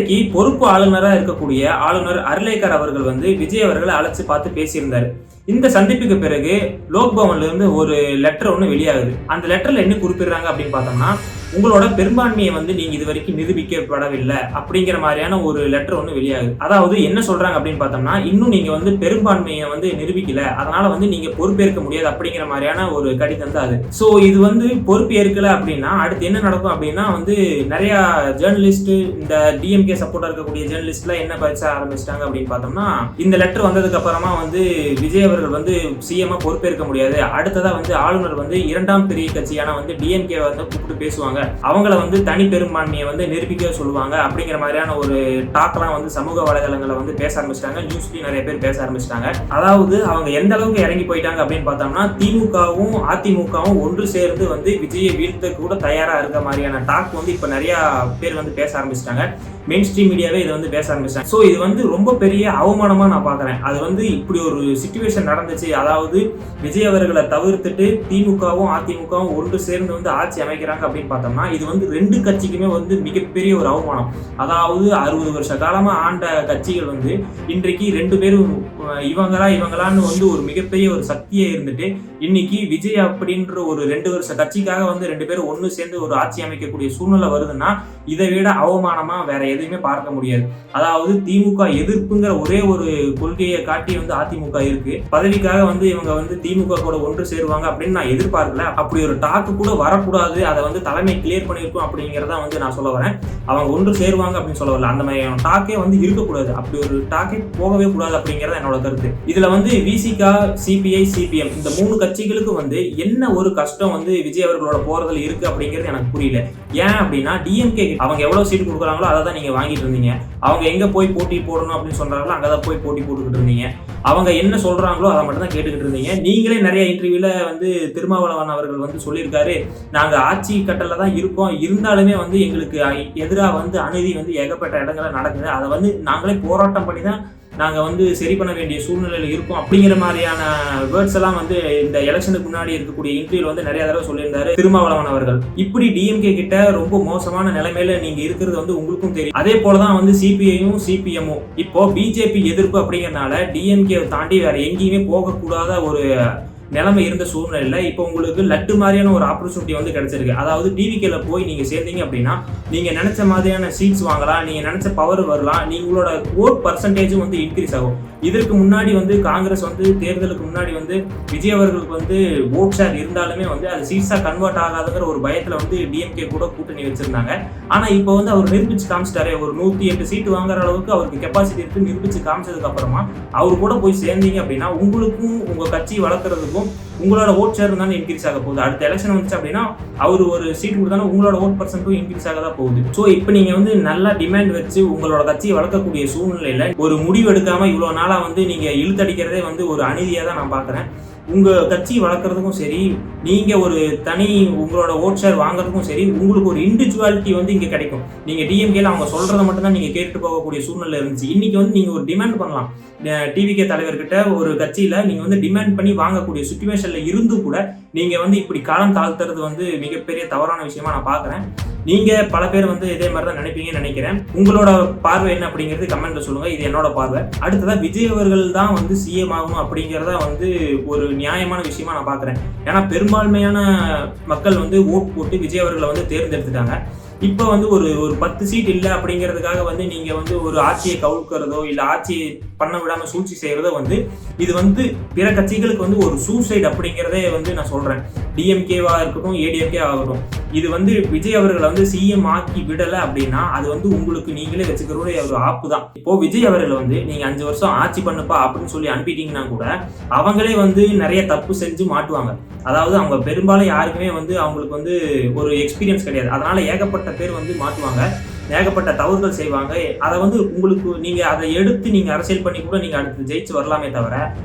இன்றைக்கு பொறுப்பு ஆளுநராக இருக்கக்கூடிய ஆளுநர் அர்லேக்கர் அவர்கள் வந்து விஜய் அவர்களை அழைச்சு பார்த்து பேசியிருந்தாரு. இந்த சந்திப்புக்கு பிறகு லோக்பவன்ல இருந்து ஒரு லெட்டர் ஒன்று வெளியாகுது. அந்த லெட்டர்ல என்ன குறிப்பிடுறாங்க அப்படின்னு பார்த்தோம்னா, உங்களோட பெரும்பான்மையை வந்து நீங்க இது வரைக்கும் நிரூபிக்கப்படவில்லை அப்படிங்கிற மாதிரியான ஒரு லெட்டர் ஒன்று வெளியாகுது. அதாவது என்ன சொல்றாங்க அப்படின்னு பார்த்தோம்னா, இன்னும் நீங்க வந்து பெரும்பான்மையை வந்து நிரூபிக்கல, அதனால வந்து நீங்க பொறுப்பேற்க முடியாது அப்படிங்கிற மாதிரியான ஒரு கடிதம் தான் அது. ஸோ இது வந்து பொறுப்பு ஏற்கல அப்படின்னா அடுத்து என்ன நடக்கும் அப்படின்னா வந்து நிறைய ஜேர்னலிஸ்ட், இந்த டிஎம்கே சப்போர்ட்டா இருக்கக்கூடிய ஜேர்னலிஸ்ட்லாம் என்ன பேச ஆரம்பிச்சிட்டாங்க அப்படின்னு பார்த்தோம்னா, இந்த லெட்டர் வந்ததுக்கு அப்புறமா வந்து விஜய் அவர்கள் வந்து சிஎம் பொறுப்பேற்க முடியாது, அடுத்ததா வந்து ஆளுநர் வந்து இரண்டாம் பெரிய கட்சியான வந்து டிஎம்கே வந்து கூப்பிட்டு பேசுவாங்க, அவங்கள வந்து தனி பெரும்பான்மையை வந்து நிரூபிக்க சொல்லுவாங்க அப்படிங்கிற மாதிரியான ஒரு டாக்லாம் வந்து சமூக வலைதளங்களை வந்து பேச ஆரம்பிச்சிட்டாங்க. நியூஸ்லயும் நிறைய பேர் பேச ஆரம்பிச்சிட்டாங்க. அதாவது அவங்க எந்த அளவுக்கு இறங்கி போயிட்டாங்க அப்படின்னு பார்த்தோம்னா, திமுகவும் அதிமுகவும் ஒன்று சேர்ந்து வந்து விஜயை வீழ்த்த கூட தயாரா இருக்க மாதிரியான டாக் வந்து இப்ப நிறைய பேர் வந்து பேச ஆரம்பிச்சிட்டாங்க. மெயின் ஸ்ட்ரீம் மீடியாவே இதை வந்து பேச ஆரம்பிச்சாங்க. ஸோ இது வந்து ரொம்ப பெரிய அவமானமா நான் பாக்குறேன். அது வந்து இப்படி ஒரு சிச்சுவேஷன் நடந்துச்சு, அதாவது விஜய் அவர்களை தவிர்த்துட்டு திமுகவும் அதிமுகவும் ஒன்று சேர்ந்து வந்து ஆட்சி அமைக்கிறாங்க அப்படின்னு பார்த்தோம்னா, இது வந்து ரெண்டு கட்சிக்குமே வந்து மிகப்பெரிய ஒரு அவமானம். அதாவது 60 வருஷ காலமா ஆண்ட கட்சிகள் வந்து இன்றைக்கு ரெண்டு பேரும் இவங்களான்னு வந்து ஒரு மிகப்பெரிய ஒரு சக்தியே இருந்துட்டு இன்னைக்கு விஜய் அப்படின்ற ஒரு 2 வருஷ கட்சிக்காக வந்து ரெண்டு பேரும் ஒன்று சேர்ந்து ஒரு ஆட்சி அமைக்கக்கூடிய சூழ்நிலை வருதுன்னா இதை விட அவமானமா வேற எதுவுமே பார்க்க முடியாது. அதாவது திமுக எதிர்ப்புங்கிற ஒரே ஒரு கொள்கையை காட்டி வந்து அதிமுக இருக்கு. பதவிக்காக வந்து இவங்க வந்து திமுக கூட ஒன்று சேருவாங்க அப்படின்னு நான் எதிர்பார்க்கல. அப்படி ஒரு டாக்கு கூட வரக்கூடாது, அதை வந்து தலைமை கிளியர் பண்ணியிருக்கும் அப்படிங்கிறத வந்து நான் சொல்ல வரேன். அவங்க ஒன்று சேருவாங்க அப்படின்னு சொல்ல வரல, அந்த மாதிரி டாக்கே வந்து இருக்கக்கூடாது, அப்படி ஒரு டாக்கே போகவே கூடாது அப்படிங்கிறத என்னோட கருத்து. இதுல வந்து விசிகா, சிபிஐ, சிபிஎம் இந்த 3 கட்சிகளுக்கு வந்து என்ன ஒரு கஷ்டம் வந்து விஜய் அவர்களோட போறதுல இருக்கு அப்படிங்கிறது எனக்கு புரியல. ஏன் அப்படின்னா டிஎம்கே அவங்க எவ்வளவு சீட் கொடுக்குறாங்களோ அதை தான் நீங்க வாங்கிட்டு இருந்தீங்க. அவங்க எங்க போய் போட்டி போடணும் அப்படின்னு சொல்றாங்களோ அங்கதான் போய் போட்டி போட்டுக்கிட்டு இருந்தீங்க. அவங்க என்ன சொல்றாங்களோ அதை மட்டும் தான் கேட்டுக்கிட்டு இருந்தீங்க. நீங்களே நிறைய இன்டர்வியூல வந்து திருமாவளவன் அவர்கள் வந்து சொல்லியிருக்காரு, நாங்க ஆட்சி கட்டல தான் இருக்கோம், இருந்தாலுமே வந்து எங்களுக்கு எதிராக வந்து அநீதி வந்து ஏகப்பட்ட இடங்கள்ல நடக்குது, அதை வந்து நாங்களே போராட்டம் பண்ணி தான் நாங்க வந்து சரி பண்ண வேண்டிய சூழ்நிலையில இருக்கும் அப்படிங்கிற மாதிரியான வேர்ட்ஸ் எல்லாம் வந்து இந்த எலெக்ஷனுக்கு முன்னாடி இருக்கக்கூடிய இன்டர்வியூல வந்து நிறைய தடவை சொல்லியிருந்தாரு திருமாவளவன் அவர்கள். இப்படி டிஎம்கே கிட்ட ரொம்ப மோசமான நிலைமையில நீங்க இருக்கிறது வந்து உங்களுக்கும் தெரியும். அதே போலதான் வந்து சிபிஐயும் சிபிஎம்மும் இப்போ பிஜேபி எதிர்ப்பு அப்படிங்கறதுனால டிஎம்கே தாண்டி வேற எங்கேயுமே போகக்கூடாத ஒரு நிலைமை இருந்த சூழ்நிலையில இப்போ உங்களுக்கு லட்டு மாதிரியான ஒரு ஆப்பர்ச்சுனிட்டி வந்து கிடைச்சிருக்கு. அதாவது டிவிகேல போய் நீங்க சேர்ந்தீங்க அப்படின்னா நீங்க நினைச்ச மாதிரியான சீட்ஸ் வாங்கலாம், நீங்க நினைச்ச பவர் வரலாம், நீங்களோட ஓட் பர்சன்டேஜும் வந்து இன்க்ரீஸ் ஆகும். இதற்கு முன்னாடி வந்து காங்கிரஸ் வந்து தேர்தலுக்கு முன்னாடி வந்து விஜய் அவர்களுக்கு வந்து ஓட் ஷேர் இருந்தாலுமே வந்து அது சீட்ஸா கன்வெர்ட் ஆகாதுங்கிற ஒரு பயத்துல வந்து டிஎம்கே கூட கூட்டணி வச்சிருந்தாங்க. ஆனா இப்போ வந்து அவர் நிரூபிச்சு காமிச்சிட்டாரு, ஒரு 108 சீட்டு வாங்குற அளவுக்கு அவருக்கு கெப்பாசிட்டி இருக்கு நிரூபிச்சு காமிச்சதுக்கு அப்புறமா அவரு கூட போய் சேர்ந்தீங்க அப்படின்னா உங்களுக்கும் உங்க கட்சி வளர்க்கறதுக்கும் உங்களோட ஓட் ஷேர் தானே இன்க்ரீஸ் ஆக போகுது. அடுத்த எலெக்ஷன் வந்துச்சு அப்படின்னா அவர் ஒரு சீட் கொடுத்தாலும் உங்களோட ஓட் பர்சன்ட்டும் இன்க்ரீஸ் ஆக தான் போகுது. ஸோ இப்போ நீங்க வந்து நல்லா டிமாண்ட் வச்சு உங்களோட கட்சியை வளர்க்கக்கூடிய சூழ்நிலையில ஒரு முடிவு எடுக்காம இவ்வளவு நாளா வந்து நீங்க இழுத்தடிக்கிறதே வந்து ஒரு அநீதியா தான் நான் பாக்குறேன். உங்க கட்சி வளர்க்கறதுக்கும் சரி, நீங்க ஒரு தனி உங்களோட ஓட் ஷேர் வாங்குறதுக்கும் சரி, உங்களுக்கு ஒரு இண்டிவிஜுவாலிட்டி வந்து இங்க கிடைக்கும். நீங்க டிஎம்கேல அவங்க சொல்றதை மட்டும் தான் நீங்க கேட்டு போகக்கூடிய சூழ்நிலை இருந்துச்சு. இன்னைக்கு வந்து நீங்க ஒரு டிமாண்ட் பண்ணலாம், டிவிகே தலைவர்கிட்ட ஒரு கட்சியில நீங்க வந்து டிமாண்ட் பண்ணி வாங்கக்கூடிய சிச்சுவேஷன்ல இருந்து கூட நீங்க வந்து இப்படி காலம் தாழ்த்துறது வந்து மிகப்பெரிய தவறான விஷயமா நான் பாக்குறேன். நீங்க பல பேர் வந்து இதே மாதிரி தான் நினைப்பீங்கன்னு நினைக்கிறேன். உங்களோட பார்வை என்ன அப்படிங்கிறது கமெண்ட்ல சொல்லுங்க. இது என்னோட பார்வை. அடுத்ததா விஜய் அவர்கள் தான் வந்து சிஎம் ஆகணும் அப்படிங்கிறத வந்து ஒரு நியாயமான விஷயமா நான் பாக்குறேன். ஏன்னா பெரும்பான்மையான மக்கள் வந்து ஓட் போட்டு விஜய் அவர்களை வந்து தேர்ந்தெடுத்துட்டாங்க. இப்போ வந்து ஒரு 10 சீட் இல்லை அப்படிங்கிறதுக்காக வந்து நீங்க வந்து ஒரு ஆட்சியை கவுக்கிறதோ இல்லை ஆட்சியை பண்ண விடாம சூழ்ச்சி செய்யறதோ வந்து இது வந்து பிற கட்சிகளுக்கு வந்து ஒரு சூசைட் அப்படிங்கிறதே வந்து நான் சொல்றேன். டிஎம்கேவா இருக்கட்டும், ஏடிஎம்கே ஆகட்டும், இது வந்து விஜய் அவர்களை வந்து சிஎம் ஆக்கி விடல அப்படின்னா அது வந்து உங்களுக்கு நீங்களே வச்சுக்கிற ஒரு ஆப்பு தான். இப்போ விஜய் அவர்களை வந்து நீங்க 5 வருஷம் ஆட்சி பண்ணுப்பா அப்படின்னு சொல்லி அனுப்பிட்டீங்கன்னா கூட அவங்களே வந்து நிறைய தப்பு செஞ்சு மாட்டுவாங்க. அதாவது அவங்க பெரும்பாலும் யாருக்குமே வந்து அவங்களுக்கு வந்து ஒரு எக்ஸ்பீரியன்ஸ் கிடையாது, அதனால ஏகப்பட்ட பேர் வந்து மாட்டுவாங்க, ஏகப்பட்ட தவறுகள் செய்வாங்க. அதை வந்து உங்களுக்கு நீங்க அதை எடுத்து நீங்க அரசியல் பண்ணி கூட நீங்க அடுத்து ஜெயிச்சு வரலாமே தவிர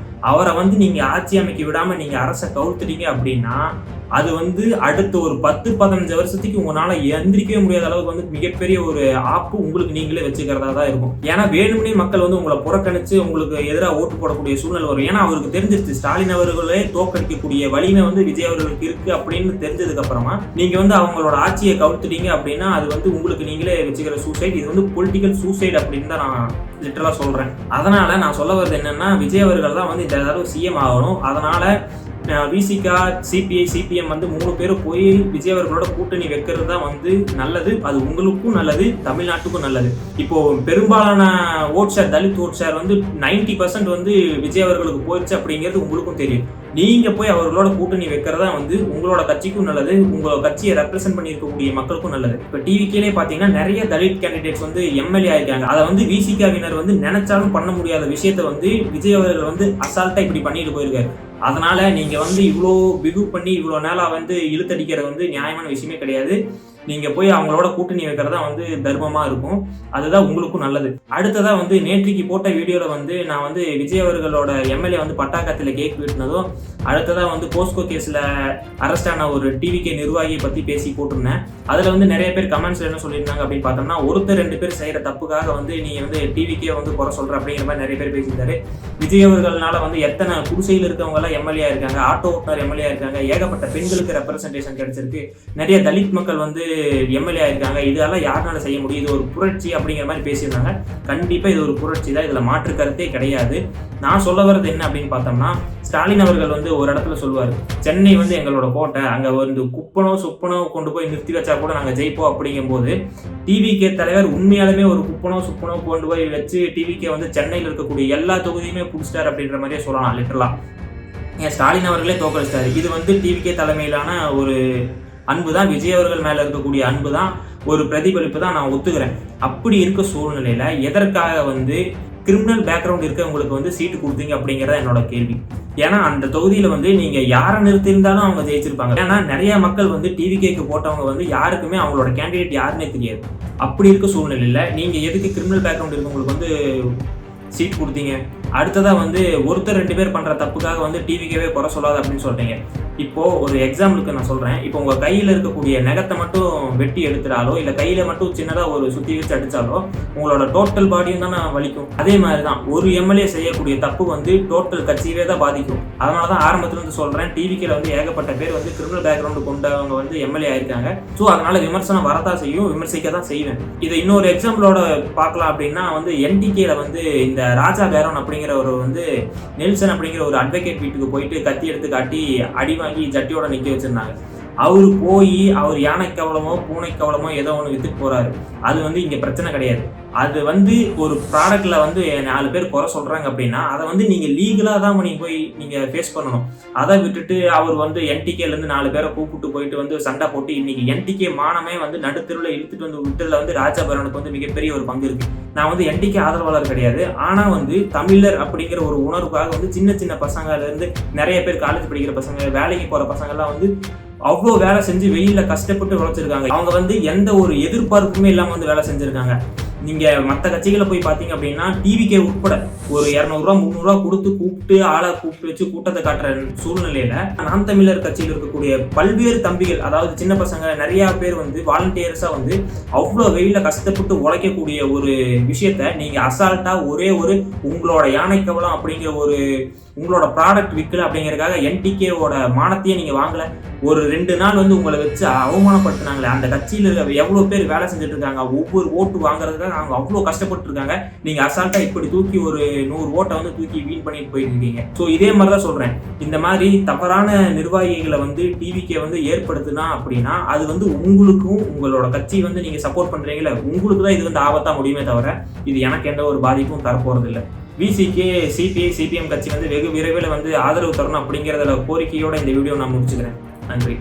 அவரை வந்து நீங்க ஆட்சி அமைக்க விடாம நீங்க அரசை கவுத்துட்டீங்க அப்படின்னா அது வந்து அடுத்த ஒரு 10-15 வருஷத்துக்கு உங்களால எந்திரிக்கவே முடியாத அளவுக்கு வந்து மிகப்பெரிய ஒரு ஆப்பு உங்களுக்கு நீங்களே வச்சுக்கிறதா தான் இருக்கும். ஏன்னா வேணும்னே மக்கள் வந்து உங்களை புறக்கணிச்சு உங்களுக்கு எதிராக ஓட்டு போடக்கூடிய சூழ்நிலை வரும். ஏன்னா அவருக்கு தெரிஞ்சிருச்சு ஸ்டாலின் அவர்களே தோற்கடிக்கக்கூடிய வலிமை வந்து விஜய் அவர்களுக்கு இருக்கு அப்படின்னு தெரிஞ்சதுக்கு அப்புறமா நீங்க வந்து அவங்களோட ஆட்சியை கவுத்துட்டீங்க அப்படின்னா அது வந்து உங்களுக்கு நீங்களே வச்சுக்கிற சூசைட். இது வந்து பொலிட்டிக்கல் சூசைட் அப்படின்னு தான் நான் லிட்டரலா சொல்றேன். அதனால நான் சொல்ல வருது என்னன்னா, விஜய் அவர்கள் தான் வந்து இந்த தடவை சிஎம் ஆகணும். அதனால விசிகா, சிபிஐ, சிபிஎம் வந்து 3 பேரும் போய் விஜய் அவர்களோட கூட்டணி வைக்கிறது தான் வந்து நல்லது. அது உங்களுக்கும் நல்லது, தமிழ்நாட்டுக்கும் நல்லது. இப்போ பெரும்பாலான vote share, Dalit vote share வந்து 90% வந்து விஜய் அவர்களுக்கு போயிடுச்சு அப்படிங்கிறது உங்களுக்கும் தெரியும். நீங்க போய் அவர்களோட கூட்டணி வைக்கிறதா வந்து உங்களோட கட்சிக்கும் நல்லது, உங்களோட கட்சியை ரெப்ரசென்ட் பண்ணியிருக்கக்கூடிய மக்களுக்கும் நல்லது. இப்போ டிவிக்கே பாத்தீங்கன்னா நிறைய தலித் கேண்டிடேட்ஸ் வந்து எம்எல்ஏ ஆயிருக்காங்க. அதை வந்து விசிகாவினர் வந்து நினைச்சாலும் பண்ண முடியாத விஷயத்த வந்து விஜய் அவர்கள் வந்து அசால்ட்டா இப்படி பண்ணிட்டு போயிருக்காரு. அதனால நீங்க வந்து இவ்வளோ பிகு பண்ணி இவ்வளோ நாளா வந்து இழுத்தடிக்கிறது வந்து நியாயமான விஷயமே கிடையாது. நீங்க போய் அவங்களோட கூட்டணி வைக்கிறதா வந்து தர்மமா இருக்கும். அதுதான் உங்களுக்கும் நல்லது. அடுத்ததா வந்து நேற்றுக்கு போட்ட வீடியோல வந்து நான் வந்து விஜய் அவர்களோட எம்எல்ஏ வந்து பட்டாக்கத்துல கேக் வெட்டினதும், அடுத்ததா வந்து போஸ்கோ கேஸ்ல அரெஸ்ட் ஆன ஒரு டிவிகே நிர்வாகியை பத்தி பேசி போட்டிருந்தேன். அதுல வந்து நிறைய பேர் கமெண்ட்ஸ்ல என்ன சொல்லியிருந்தாங்க அப்படின்னு பார்த்தோம்னா, ஒருத்தர் 2 பேர் செய்யற தப்புக்காக வந்து நீ வந்து டிவிகே வந்து குறை சொல்ற அப்படிங்கிற மாதிரி நிறைய பேர் பேசியிருந்தாரு. விஜய் அவர்களால வந்து எத்தனை குடிசையில் இருக்கவங்க எல்லாம் எம்எல்ஏ இருக்காங்க, ஆட்டோ ஓட்டுநர் எம்எல்ஏ இருக்காங்க, ஏகப்பட்ட பெண்களுக்கு ரெப்ரசன்டேஷன் கிடைச்சிருக்கு, நிறைய தலித் மக்கள் வந்து எம்எல்ஏ இருக்காங்க. இதெல்லாம் யாருனால செய்ய முடியும், இது ஒரு புரட்சி அப்படிங்கிற மாதிரி பேசியிருந்தாங்க. கண்டிப்பா இது ஒரு புரட்சி தான், இதுல மாற்று கருத்தே கிடையாது. நான் சொல்ல வர்றது என்ன அப்படின்னு பார்த்தோம்னா, ஸ்டாலின் அவர்கள் வந்து ஒரு இடத்துல சொல்லுவார், சென்னை வந்து எங்களோட கோட்டை, அங்க வந்து குப்பனோ சுப்பனோ கொண்டு போய் நிறுத்தி வச்சா கூட நாங்க ஜெயிப்போம். அப்படிங்கும் போது டிவிகே தலைவர் உண்மையாலுமே ஒரு குப்பனோ சுப்பனோ கொண்டு போய் வச்சு டிவிகே வந்து சென்னையில் இருக்கக்கூடிய எல்லா தொகுதியுமே புடிச்சிட்டார் அப்படின்ற மாதிரியே சொல்லலாம் லிட்டரலா. ஏன் ஸ்டாலின் அவர்களே தோக்கடிச்சிட்டாரு. இது வந்து டிவிகே தலைமையிலான ஒரு அன்பு தான், விஜய் அவர்கள் மேல இருக்கக்கூடிய அன்பு தான், ஒரு பிரதிபலிப்பு தான், நான் ஒத்துக்கிறேன். அப்படி இருக்க சூழ்நிலையில எதற்காக வந்து கிரிமினல் பேக்ரவுண்ட் இருக்கவங்களுக்கு வந்து சீட்டு கொடுத்தீங்க அப்படிங்கிறத என்னோட கேள்வி. ஏன்னா அந்த தொகுதியில வந்து நீங்க யாரை நிறுத்திருந்தாலும் அவங்க ஜெயிச்சிருப்பாங்க. ஏன்னா நிறைய மக்கள் வந்து டிவிகேக்கு போட்டவங்க வந்து யாருக்குமே அவங்களோட கேண்டிடேட் யாருன்னே தெரியாது. அப்படி இருக்க சூழ்நிலையில நீங்க எதுக்கு கிரிமினல் பேக்ரவுண்ட் இருக்கவங்களுக்கு வந்து சீட் கொடுத்தீங்க? அடுத்ததா வந்து ஒருத்தர் 2 பேர் பண்ற தப்புக்காக வந்து டிவிக்கவே குறை சொல்லாது அப்படின்னு சொல்றீங்க. இப்போ ஒரு எக்ஸாம்பிளுக்கு நான் சொல்றேன். இப்போ உங்க கையில இருக்கக்கூடிய நகத்தை மட்டும் வெட்டி எடுத்துட்டாலோ இல்ல கையில மட்டும் சின்னதா ஒரு சுத்தி வச்சு அடிச்சாலோ உங்களோட டோட்டல் பாடியும் தானே வலிக்கும். அதே மாதிரிதான் ஒரு எம்எல்ஏ செய்யக்கூடிய தப்பு வந்து டோட்டல் கட்சியவே தான் பாதிக்கும். அதனாலதான் ஆரம்பத்துல இருந்து சொல்றேன், டிவிக்கில வந்து ஏகப்பட்ட பேர் வந்து கிரிமினல் பேக்ரவுண்ட் கொண்டவங்க வந்து எம்எல்ஏ ஆயிருக்காங்க. ஸோ அதனால விமர்சனம் வரதான் செய்யும், விமர்சிக்க தான் செய்வேன். இதை இன்னொரு எக்ஸாம்பிளோட பார்க்கலாம் அப்படின்னா வந்து என்டிகேல வந்து இந்த ராஜா பேரன் அப்படிங்கிற ஒரு வந்து நெல்சன் அப்படிங்கிற ஒரு அட்வொகேட் வீட்டுக்கு போயிட்டு கத்தி எடுத்து காட்டி அடி வாங்கி ஜட்டியோட நிக்க வச்சிருந்தாங்க. அவரு போய் அவர் யானை கவலமோ பூனை கவலமோ ஏதோ ஒன்று வித்துட்டு போறாரு. அது வந்து இங்க பிரச்சனை கிடையாது. அது வந்து ஒரு ப்ராடக்ட்ல வந்து 4 பேர் குறை சொல்றாங்க அப்படின்னா அதை வந்து நீங்க லீகலா தான் நீங்க போய் நீங்க ஃபேஸ் பண்ணணும். அதை விட்டுட்டு அவர் வந்து என்டிகேல இருந்து 4 பேரை கூப்பிட்டு போயிட்டு வந்து சண்டை போட்டு இன்னைக்கு என்டிகே மானமே வந்து நடுத்தெருவில் இழுத்துட்டு வந்து விட்டதுல வந்து ராஜா பரனுக்கு வந்து மிகப்பெரிய ஒரு பங்கு இருக்கு. நான் வந்து என்டிகே ஆதரவாளர் கிடையாது. ஆனா வந்து தமிழர் அப்படிங்கிற ஒரு உணர்வுக்காக வந்து சின்ன சின்ன பசங்கள்ல இருந்து நிறைய பேர் காலேஜ் படிக்கிற பசங்க, வேலைக்கு போற பசங்க எல்லாம் வந்து அவ்வளோ வேலை செஞ்சு வெயில கஷ்டப்பட்டு உழைச்சிருக்காங்க. அவங்க வந்து எந்த ஒரு எதிர்பார்ப்புமே இல்லாம வந்து வேலை செஞ்சிருக்காங்க. நீங்க மற்ற கட்சிகளை போய் பாத்தீங்க அப்படின்னா டிவிகே உட்பட ஒரு 200 ரூபா 300 ரூபா கொடுத்து கூப்பிட்டு ஆளை கூப்பிட்டு வச்சு கூட்டத்தை காட்டுற சூழ்நிலையில நாம் தமிழர் கட்சியில் இருக்கக்கூடிய பல்வேறு தம்பிகள், அதாவது சின்ன பசங்க நிறைய பேர் வந்து வாலண்டியர்ஸா வந்து அவ்வளோ வெயில கஷ்டப்பட்டு உழைக்கக்கூடிய ஒரு விஷயத்த நீங்க அசால்ட்டா ஒரே ஒரு உங்களோட யானை கவலம் அப்படிங்கிற ஒரு உங்களோட ப்ராடக்ட் விற்கல அப்படிங்கிறதுக்காக என்டிகேவோட மானத்தையே நீங்க வாங்கல. ஒரு 2 நாள் வந்து உங்களை வச்சு அவமானப்படுத்தினாங்களே. அந்த கட்சியில எவ்வளவு பேர் வேலை செஞ்சுட்டு இருக்காங்க, ஒவ்வொரு ஓட்டு வாங்குறதுக்காக அவங்க அவ்வளவு கஷ்டப்பட்டு இருக்காங்க. நீங்க அசால்ட்டா இப்படி தூக்கி ஒரு 100 ஓட்டை வந்து தூக்கி வீண் பண்ணிட்டு போயிட்டு இருக்கீங்க. ஸோ இதே மாதிரிதான் சொல்றேன், இந்த மாதிரி தவறான நிர்வாகிகளை வந்து டிவிகே வந்து ஏற்படுத்துனா அப்படின்னா அது வந்து உங்களுக்கும் உங்களோட கட்சி வந்து நீங்க சப்போர்ட் பண்றீங்களா உங்களுக்கு தான் இது வந்து ஆபத்தா முடியுமே தவிர இது எனக்கு எந்த ஒரு பாதிப்பும் தரப்போறது இல்லை. விசிகே, சிபிஐ, சிபிஎம் கட்சி வந்து வெகு விரைவில் வந்து ஆதரவு தரணும் அப்படிங்கிறதுல கோரிக்கையோட இந்த வீடியோ நான் முடிச்சுக்கிறேன். நன்றி.